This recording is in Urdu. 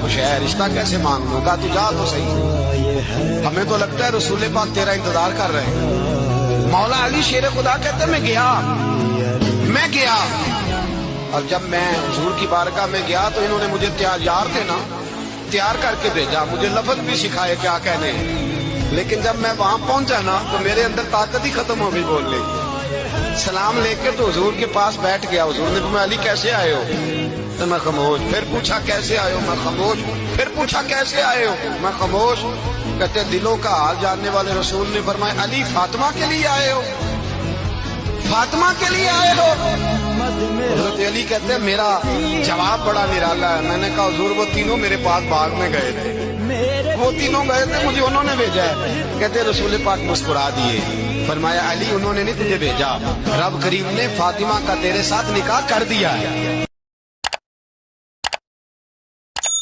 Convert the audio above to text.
کچھ ہے، رشتہ کیسے مانگ لوں گا، تو جا تو صحیح، ہمیں تو لگتا ہے رسول پاک تیرا انتظار کر رہے ہیں۔ مولا علی شیر خدا کہتے میں گیا، اور جب میں حضور کی بارگاہ میں گیا تو انہوں نے مجھے تیار کر کے بھیجا، مجھے لفظ بھی سکھائے کیا کہنے ہیں، لیکن جب میں وہاں پہنچا نا تو میرے اندر طاقت ہی ختم ہو گئی بولنے کی۔ سلام لے کے تو حضور کے پاس بیٹھ گیا، حضور نے فرمایا علی کیسے آئے ہو؟ تو میں خاموش، پھر پوچھا کیسے آئے ہو؟ میں خاموش، پھر پوچھا کیسے آئے ہو؟ میں خاموش۔ کہتے دلوں کا حال جاننے والے رسول نے فرمایا علی فاطمہ کے لیے آئے ہو؟ فاطمہ کے لیے آئے ہو؟ حضرت علی کہتے ہیں میرا جواب بڑا نرالا ہے۔ میں نے کہا حضور وہ تینوں میرے پاس باغ میں گئے تھے، وہ تینوں گئے تھے، مجھے انہوں نے بھیجا ہے۔ کہتے رسول پاک مسکرا دیے، فرمایا علی انہوں نے نہیں تجھے بھیجا، رب کریم نے فاطمہ کا تیرے ساتھ نکاح کر دیا ہے۔